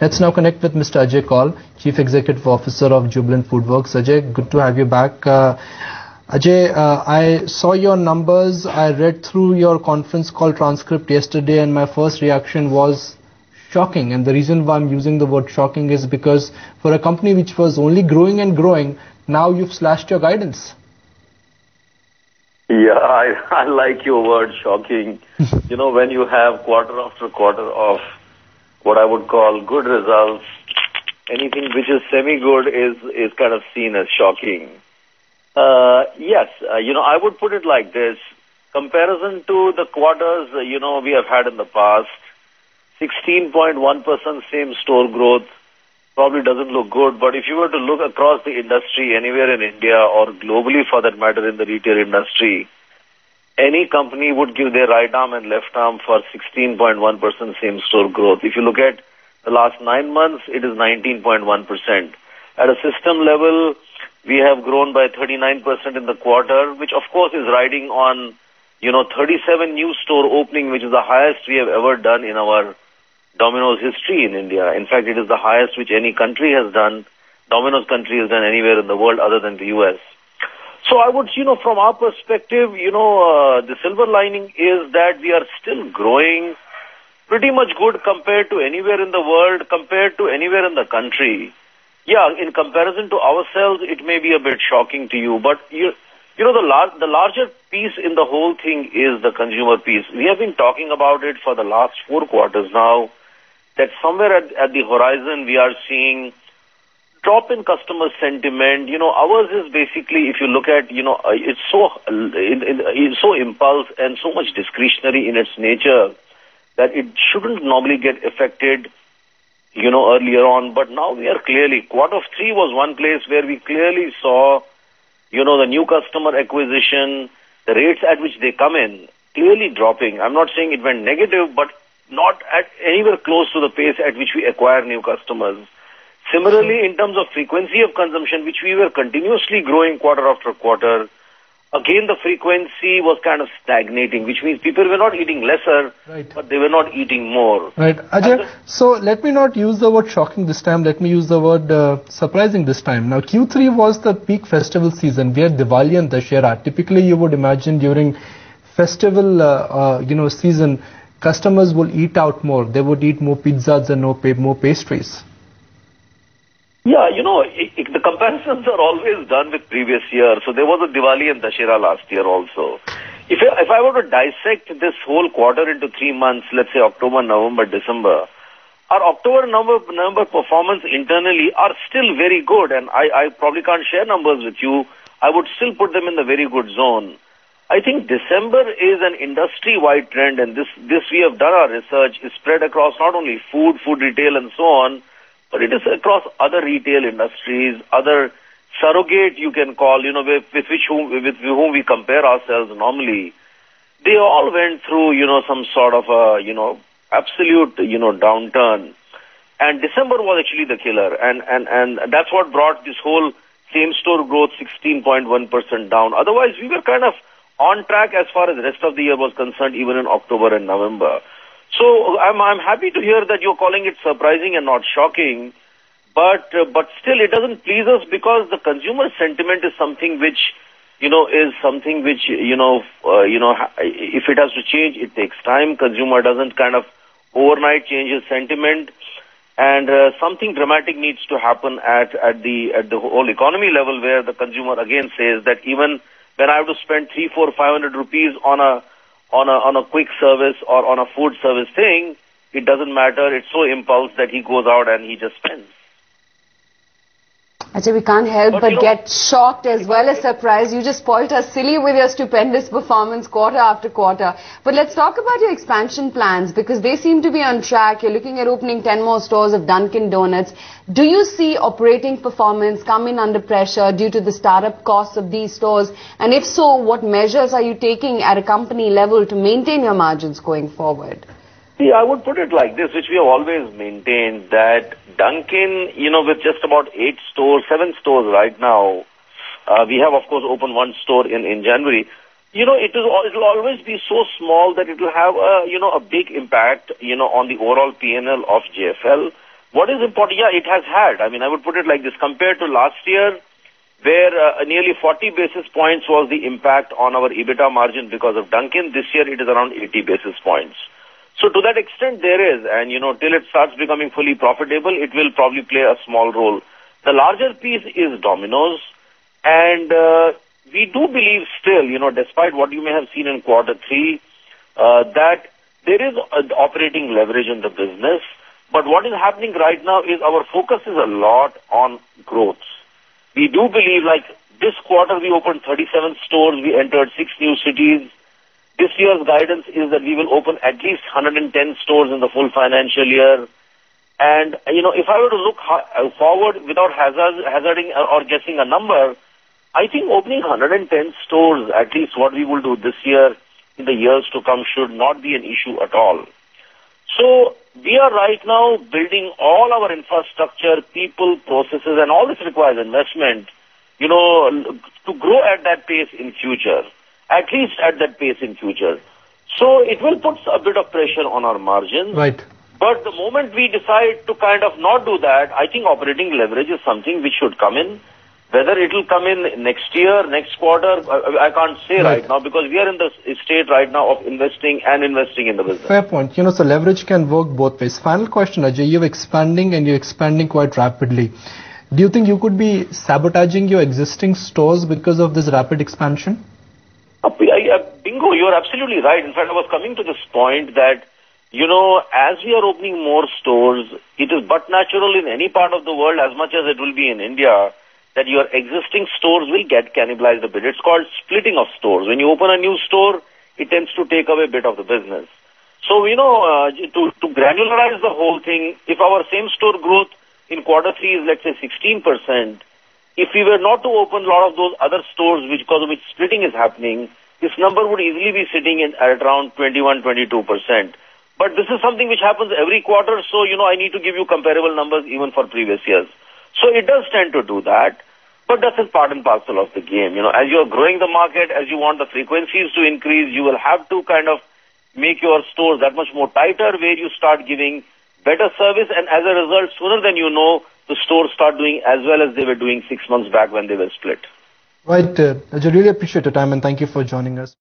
Let's now connect with Mr. Ajay Kaul, Chief Executive Officer of Jubilant Foodworks. Ajay, good to have you back. Ajay, I saw your numbers. I read through your conference call transcript yesterday, and my first reaction was shocking. And the reason why I'm using the word shocking is because for a company which was only growing and growing, now you've slashed your guidance. Yeah, I like your word shocking. You know, when you have quarter after quarter of what I would call good results, anything which is semi-good is kind of seen as shocking. Yes, I would put it like this. Comparison to the quarters, we have had in the past, 16.1% same-store growth probably doesn't look good. But if you were to look across the industry, anywhere in India or globally for that matter in the retail industry, any company would give their right arm and left arm for 16.1% same-store growth. If you look at the last 9 months, it is 19.1%. At a system level, we have grown by 39% in the quarter, which of course is riding on, 37 new store opening, which is the highest we have ever done in our Domino's history in India. In fact, it is the highest which any country has done, Domino's country has done anywhere in the world other than the US. So I would, from our perspective, the silver lining is that we are still growing pretty much good compared to anywhere in the world, compared to anywhere in the country. Yeah, in comparison to ourselves, it may be a bit shocking to you, but the larger piece in the whole thing is the consumer piece. We have been talking about it for the last 4 quarters now, that somewhere at the horizon we are seeing drop in customer sentiment. Ours is basically, if you look at, it's so impulse and so much discretionary in its nature that it shouldn't normally get affected earlier on, but now we are clearly, Q3 was one place where we clearly saw, the new customer acquisition, the rates at which they come in, clearly dropping. I'm not saying it went negative, but not at anywhere close to the pace at which we acquire new customers. Similarly, in terms of frequency of consumption, which we were continuously growing quarter after quarter, again, the frequency was kind of stagnating, which means people were not eating lesser, right, but they were not eating more. Right. Ajay, so let me not use the word shocking this time. Let me use the word surprising this time. Now, Q3 was the peak festival season. We had Diwali and Dussehra. Typically, you would imagine during festival, season, customers will eat out more. They would eat more pizzas and more pastries. Yeah, the comparisons are always done with previous year. So there was a Diwali and Dussehra last year also. If I were to dissect this whole quarter into 3 months, let's say October, November, December, our October, November performance internally are still very good. And I probably can't share numbers with you. I would still put them in the very good zone. I think December is an industry-wide trend, and this we have done our research, is spread across not only food retail and so on, but it is across other retail industries, other surrogate you can call, with whom we compare ourselves normally. They all went through, some sort of a, absolute, downturn. And December was actually the killer. And that's what brought this whole same-store growth 16.1% down. Otherwise, we were kind of on track as far as the rest of the year was concerned, even in October and November. So I'm happy to hear that you're calling it surprising and not shocking, but still it doesn't please us because the consumer sentiment is something which, if it has to change, it takes time. Consumer doesn't kind of overnight change his sentiment, and something dramatic needs to happen at the whole economy level where the consumer again says that even when I have to spend 300, 400, 500 rupees on a quick service or on a food service thing, it doesn't matter. It's so impulse that he goes out and he just spends. Ajay, we can't help but get shocked as well as surprised. You just spoiled us silly with your stupendous performance quarter after quarter. But let's talk about your expansion plans because they seem to be on track. You're looking at opening 10 more stores of Dunkin' Donuts. Do you see operating performance come in under pressure due to the startup costs of these stores? And if so, what measures are you taking at a company level to maintain your margins going forward? See, I would put it like this, which we have always maintained, that Dunkin', with just about 7 stores right now, we have, of course, opened 1 store in January. It will always be so small that it will have a big impact, on the overall P&L of JFL. What is important? Yeah, it has had. I mean, I would put it like this. Compared to last year, where nearly 40 basis points was the impact on our EBITDA margin because of Dunkin', this year it is around 80 basis points. So to that extent there is, and till it starts becoming fully profitable, it will probably play a small role. The larger piece is Domino's, and we do believe still, despite what you may have seen in quarter 3, that there is operating leverage in the business. But what is happening right now is our focus is a lot on growth. We do believe, like this quarter we opened 37 stores, we entered 6 new cities. This year's guidance is that we will open at least 110 stores in the full financial year. And, if I were to look forward without hazarding or guessing a number, I think opening 110 stores, at least what we will do this year, in the years to come, should not be an issue at all. So we are right now building all our infrastructure, people, processes, and all this requires investment, to grow at that pace in future, at least at that pace in future. So it will put a bit of pressure on our margins. Right. But the moment we decide to kind of not do that, I think operating leverage is something which should come in. Whether it will come in next year, next quarter, I can't say right now, because we are in the state right now of investing in the business. Fair point. So leverage can work both ways. Final question, Ajay. You're expanding quite rapidly. Do you think you could be sabotaging your existing stores because of this rapid expansion? Bingo, you're absolutely right. In fact, I was coming to this point that, as we are opening more stores, it is but natural in any part of the world as much as it will be in India, that your existing stores will get cannibalized a bit. It's called splitting of stores. When you open a new store, it tends to take away a bit of the business. So, to granularize the whole thing, if our same store growth in quarter 3 is, let's say, 16%, if we were not to open a lot of those other stores because of which splitting is happening, this number would easily be sitting at around 21-22%. But this is something which happens every quarter, so, I need to give you comparable numbers even for previous years. So it does tend to do that, but that is part and parcel of the game. As you're growing the market, as you want the frequencies to increase, you will have to kind of make your stores that much more tighter, where you start giving better service, and as a result, sooner than you know, the stores start doing as well as they were doing 6 months back when they were split. Right. I really appreciate your time, and thank you for joining us.